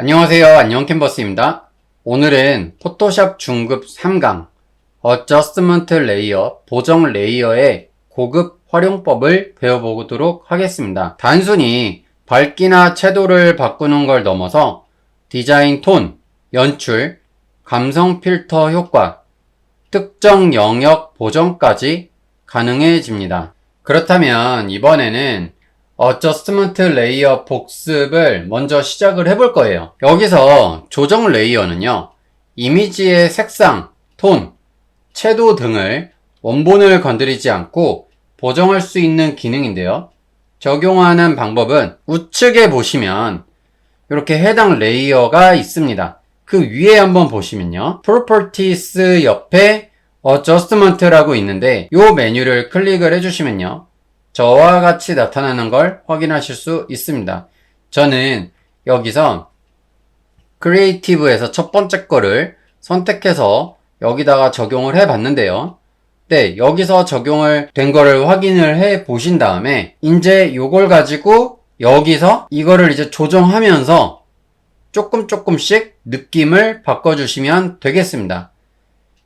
안녕하세요. 안녕 캔버스입니다. 오늘은 포토샵 중급 3강 어저스트먼트 레이어, 보정 레이어의 고급 활용법을 배워보도록 하겠습니다. 단순히 밝기나 채도를 바꾸는 걸 넘어서 디자인 톤, 연출, 감성 필터 효과, 특정 영역 보정까지 가능해집니다. 그렇다면 이번에는 어저스트먼트 레이어 복습을 먼저 시작을 해볼 거예요. 여기서 조정 레이어는요, 이미지의 색상, 톤, 채도 등을 원본을 건드리지 않고 보정할 수 있는 기능인데요. 적용하는 방법은 우측에 보시면 이렇게 해당 레이어가 있습니다. 그 위에 한번 보시면요, Properties 옆에 Adjustment라고 있는데 이 메뉴를 클릭을 해주시면요, 저와 같이 나타나는 걸 확인하실 수 있습니다. 저는 여기서 크리에이티브에서 첫 번째 거를 선택해서 여기다가 적용을 해 봤는데요. 네, 여기서 적용을 된 거를 확인을 해 보신 다음에 이제 요걸 가지고 여기서 이거를 이제 조정하면서 조금씩 느낌을 바꿔주시면 되겠습니다.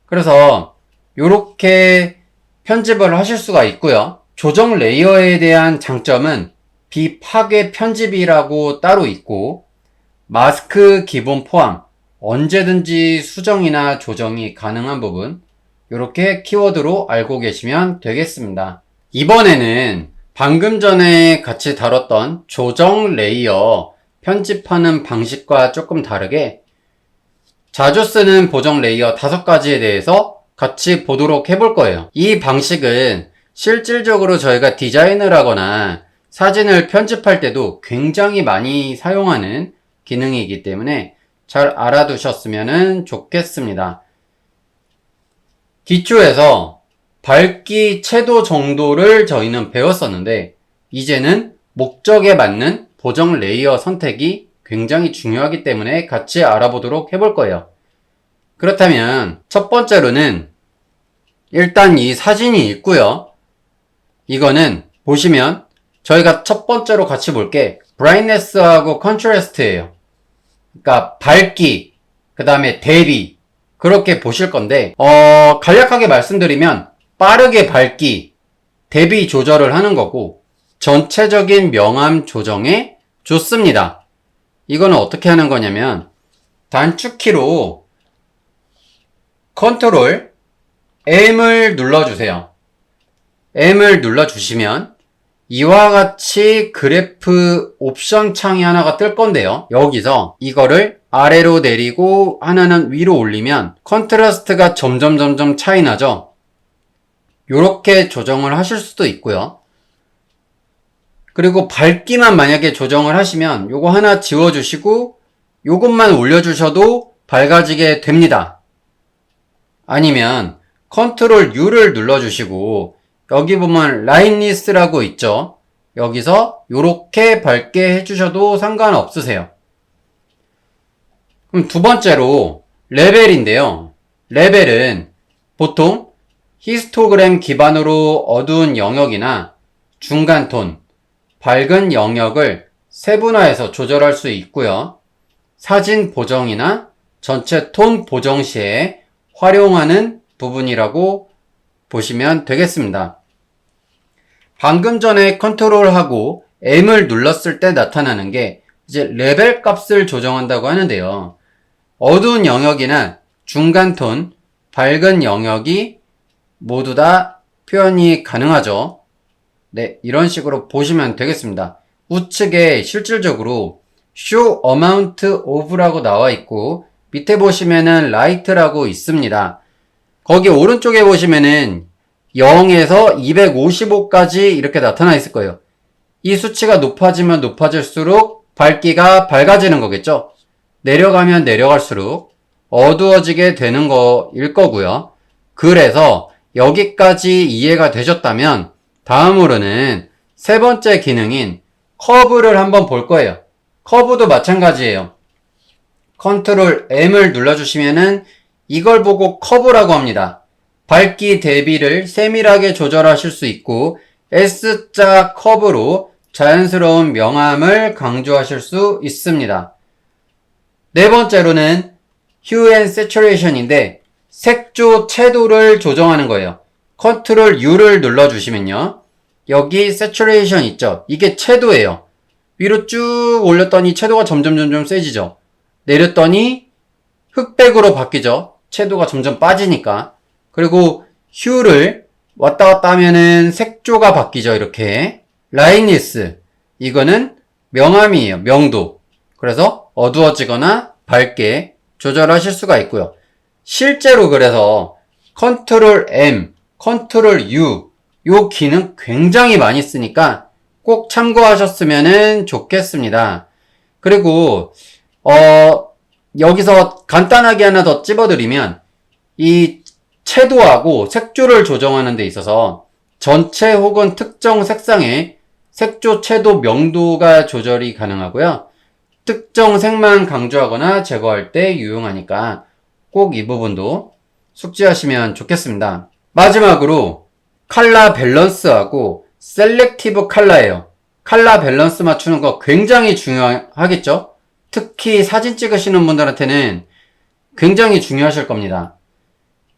그래서 요렇게 편집을 하실 수가 있고요. 조정 레이어에 대한 장점은 비파괴 편집이라고 따로 있고, 마스크 기본 포함 언제든지 수정이나 조정이 가능한 부분, 이렇게 키워드로 알고 계시면 되겠습니다. 이번에는 방금 전에 같이 다뤘던 조정 레이어 편집하는 방식과 조금 다르게 자주 쓰는 보정 레이어 5가지에 대해서 같이 보도록 해볼 거예요. 이 방식은 실질적으로 저희가 디자인을 하거나 사진을 편집할 때도 굉장히 많이 사용하는 기능이기 때문에 잘 알아두셨으면 좋겠습니다. 기초에서 밝기, 채도 정도를 저희는 배웠었는데 이제는 목적에 맞는 보정 레이어 선택이 굉장히 중요하기 때문에 같이 알아보도록 해볼 거예요. 그렇다면 첫 번째로는 일단 이 사진이 있고요. 이거는 보시면 저희가 첫 번째로 같이 볼 게 brightness하고 contrast예요. 그러니까 밝기, 그 다음에 대비, 그렇게 보실 건데 간략하게 말씀드리면 빠르게 밝기, 대비 조절을 하는 거고 전체적인 명암 조정에 좋습니다. 이거는 어떻게 하는 거냐면 단축키로 컨트롤 M을 눌러주세요. M을 눌러주시면 이와 같이 그래프 옵션 창이 하나가 뜰 건데요. 여기서 이거를 아래로 내리고 하나는 위로 올리면 컨트라스트가 점점 차이 나죠. 이렇게 조정을 하실 수도 있고요. 그리고 밝기만 만약에 조정을 하시면 요거 하나 지워주시고 요것만 올려주셔도 밝아지게 됩니다. 아니면 컨트롤 U를 눌러주시고 여기 보면 라인리스라고 있죠. 여기서 요렇게 밝게 해주셔도 상관없으세요. 그럼 두 번째로 레벨인데요. 레벨은 보통 히스토그램 기반으로 어두운 영역이나 중간톤, 밝은 영역을 세분화해서 조절할 수 있고요. 사진 보정이나 전체 톤 보정 시에 활용하는 부분이라고 보시면 되겠습니다. 방금 전에 컨트롤하고 M을 눌렀을 때 나타나는 게 이제 레벨 값을 조정한다고 하는데요. 어두운 영역이나 중간톤, 밝은 영역이 모두 다 표현이 가능하죠. 네, 이런 식으로 보시면 되겠습니다. 우측에 실질적으로 Show Amount of라고 나와 있고 밑에 보시면은 Light라고 있습니다. 거기 오른쪽에 보시면은 0에서 255까지 이렇게 나타나 있을 거예요. 이 수치가 높아지면 높아질수록 밝기가 밝아지는 거겠죠. 내려가면 내려갈수록 어두워지게 되는 거일 거고요. 그래서 여기까지 이해가 되셨다면 다음으로는 세 번째 기능인 커브를 한번 볼 거예요. 커브도 마찬가지예요. 컨트롤 M을 눌러주시면은 이걸 보고 커브라고 합니다. 밝기 대비를 세밀하게 조절하실 수 있고 S자 커브로 자연스러운 명암을 강조하실 수 있습니다. 네 번째로는 Hue and Saturation인데 색조 채도를 조정하는 거예요. 컨트롤 U를 눌러주시면요. 여기 Saturation 있죠? 이게 채도예요. 위로 쭉 올렸더니 채도가 점점 세지죠. 내렸더니 흑백으로 바뀌죠. 채도가 점점 빠지니까. 그리고 Hue를 왔다 갔다 하면은 색조가 바뀌죠. 이렇게. Lightness. 이거는 명암이에요. 명도. 그래서 어두워지거나 밝게 조절하실 수가 있고요. 실제로 그래서 컨트롤 M, 컨트롤 U 요 기능 굉장히 많이 쓰니까 꼭 참고하셨으면 좋겠습니다. 그리고 여기서 간단하게 하나 더 찝어드리면 이 채도하고 색조를 조정하는 데 있어서 전체 혹은 특정 색상의 색조, 채도, 명도가 조절이 가능하고요. 특정 색만 강조하거나 제거할 때 유용하니까 꼭 이 부분도 숙지하시면 좋겠습니다. 마지막으로 컬러 밸런스하고 셀렉티브 컬러예요. 컬러 밸런스 맞추는 거 굉장히 중요하겠죠? 특히 사진 찍으시는 분들한테는 굉장히 중요하실 겁니다.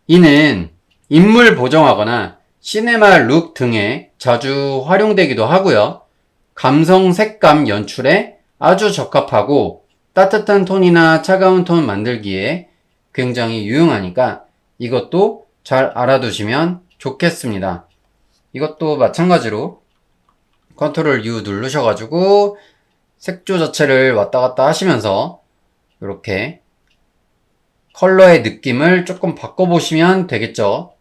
이는 인물 보정하거나 시네마 룩 등에 자주 활용되기도 하고요. 감성 색감 연출에 아주 적합하고 따뜻한 톤이나 차가운 톤 만들기에 굉장히 유용하니까 이것도 잘 알아두시면 좋겠습니다. 이것도 마찬가지로 컨트롤 U 누르셔가지고 색조 자체를 왔다 갔다 하시면서 이렇게 컬러의 느낌을 조금 바꿔보시면 되겠죠.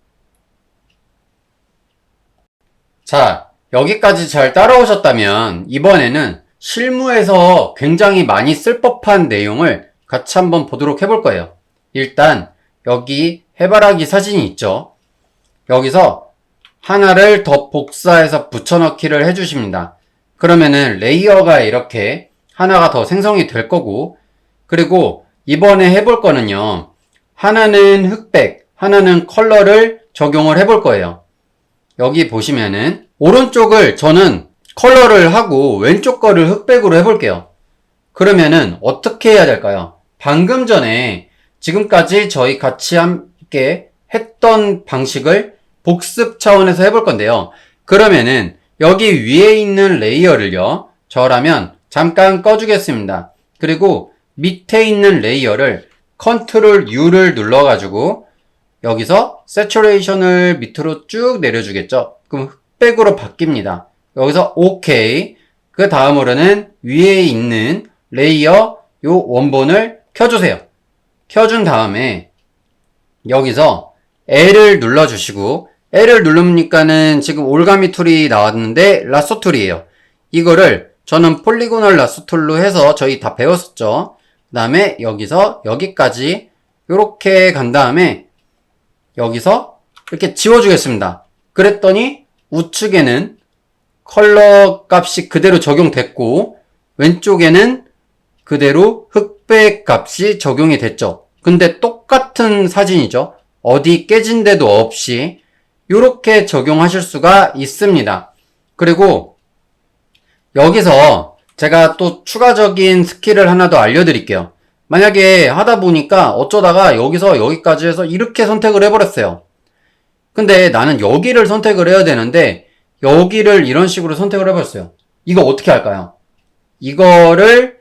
자, 여기까지 잘 따라오셨다면 이번에는 실무에서 굉장히 많이 쓸 법한 내용을 같이 한번 보도록 해볼 거예요. 일단 여기 해바라기 사진이 있죠. 여기서 하나를 더 복사해서 붙여넣기를 해주십니다. 그러면은 레이어가 이렇게 하나가 더 생성이 될 거고, 그리고 이번에 해볼 거는요, 하나는 흑백, 하나는 컬러를 적용을 해볼 거예요. 여기 보시면은 오른쪽을 저는 컬러를 하고 왼쪽 거를 흑백으로 해볼게요. 그러면은 어떻게 해야 될까요? 방금 전에 지금까지 저희 같이 함께 했던 방식을 복습 차원에서 해볼 건데요. 그러면은 여기 위에 있는 레이어를요, 저라면 잠깐 꺼주겠습니다. 그리고 밑에 있는 레이어를 컨트롤 U를 눌러가지고 여기서 세츄레이션을 밑으로 쭉 내려주겠죠. 그럼 흑백으로 바뀝니다. 여기서 OK. 그 다음으로는 위에 있는 레이어 요 원본을 켜주세요. 켜준 다음에 여기서 L을 눌러주시고, L을 누르니까는 지금 올가미 툴이 나왔는데 라쏘 툴이에요. 이거를 저는 폴리고널 라쏘 툴로 해서 저희 다 배웠었죠. 그 다음에 여기서 여기까지 이렇게 간 다음에 여기서 이렇게 지워주겠습니다. 그랬더니 우측에는 컬러 값이 그대로 적용됐고 왼쪽에는 그대로 흑백 값이 적용이 됐죠. 근데 똑같은 사진이죠. 어디 깨진 데도 없이 이렇게 적용하실 수가 있습니다. 그리고 여기서 제가 또 추가적인 스킬을 하나 더 알려드릴게요. 만약에 하다 보니까 어쩌다가 여기서 여기까지 해서 이렇게 선택을 해버렸어요. 근데 나는 여기를 선택을 해야 되는데 여기를 이런 식으로 선택을 해버렸어요. 이거 어떻게 할까요? 이거를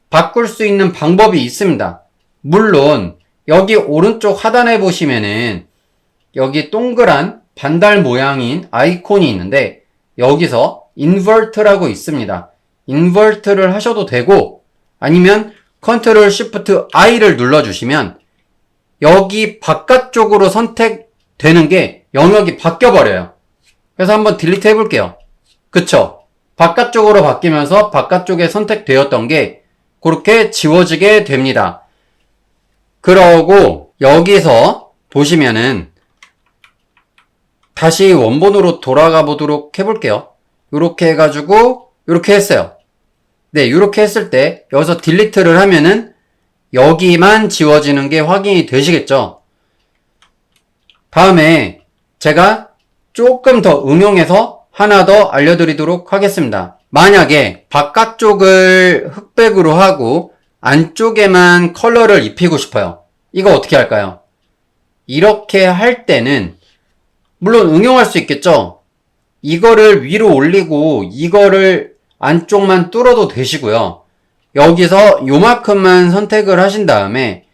바꿀 수 있는 방법이 있습니다. 물론 여기 오른쪽 하단에 보시면은 여기 동그란 반달 모양인 아이콘이 있는데 여기서 인버트라고 있습니다. 인버트를 하셔도 되고 아니면 컨트롤 시프트 I를 눌러주시면 여기 바깥쪽으로 선택되는 게 영역이 바뀌어버려요. 그래서 한번 딜리트 해볼게요. 그쵸? 바깥쪽으로 바뀌면서 바깥쪽에 선택되었던 게 그렇게 지워지게 됩니다. 그러고 여기서 보시면은 다시 원본으로 돌아가 보도록 해볼게요. 이렇게 해가지고 이렇게 했어요. 네, 이렇게 했을 때 여기서 딜리트를 하면은 여기만 지워지는 게 확인이 되시겠죠? 다음에 제가 조금 더 응용해서 하나 더 알려드리도록 하겠습니다. 만약에 바깥쪽을 흑백으로 하고 안쪽에만 컬러를 입히고 싶어요. 이거 어떻게 할까요? 이렇게 할 때는 물론 응용할 수 있겠죠? 이거를 위로 올리고 이거를 안쪽만 뚫어도 되시고요. 여기서 요만큼만 선택을 하신 다음에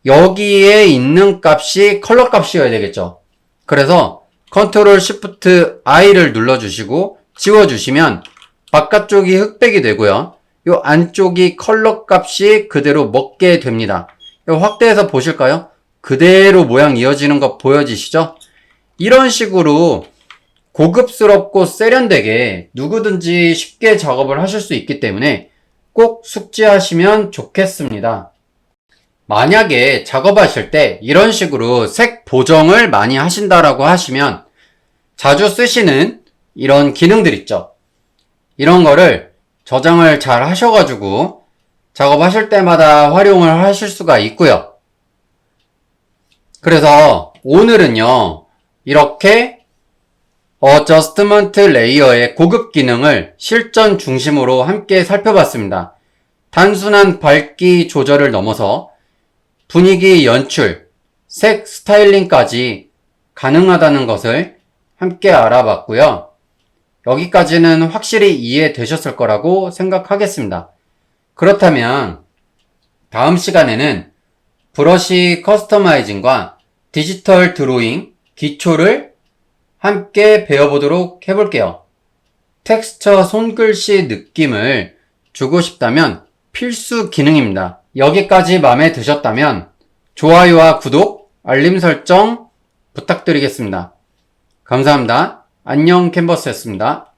여기에 있는 값이 컬러 값이어야 되겠죠. 그래서 컨트롤 시프트 I를 눌러주시고 지워주시면 바깥쪽이 흑백이 되고요. 요 안쪽이 컬러 값이 그대로 먹게 됩니다. 요 확대해서 보실까요? 그대로 모양 이어지는 거 보여지시죠? 이런 식으로 고급스럽고 세련되게 누구든지 쉽게 작업을 하실 수 있기 때문에 꼭 숙지하시면 좋겠습니다. 만약에 작업하실 때 이런 식으로 색 보정을 많이 하신다라고 하시면 자주 쓰시는 이런 기능들 있죠. 이런 거를 저장을 잘 하셔가지고 작업하실 때마다 활용을 하실 수가 있고요. 그래서 오늘은요, 이렇게 어저스트먼트 레이어의 고급 기능을 실전 중심으로 함께 살펴봤습니다. 단순한 밝기 조절을 넘어서 분위기 연출, 색 스타일링까지 가능하다는 것을 함께 알아봤고요. 여기까지는 확실히 이해되셨을 거라고 생각하겠습니다. 그렇다면 다음 시간에는 브러쉬 커스터마이징과 디지털 드로잉 기초를 함께 배워보도록 해볼게요. 텍스처 손글씨 느낌을 주고 싶다면 필수 기능입니다. 여기까지 마음에 드셨다면 좋아요와 구독, 알림 설정 부탁드리겠습니다. 감사합니다. 안녕 캔버스였습니다.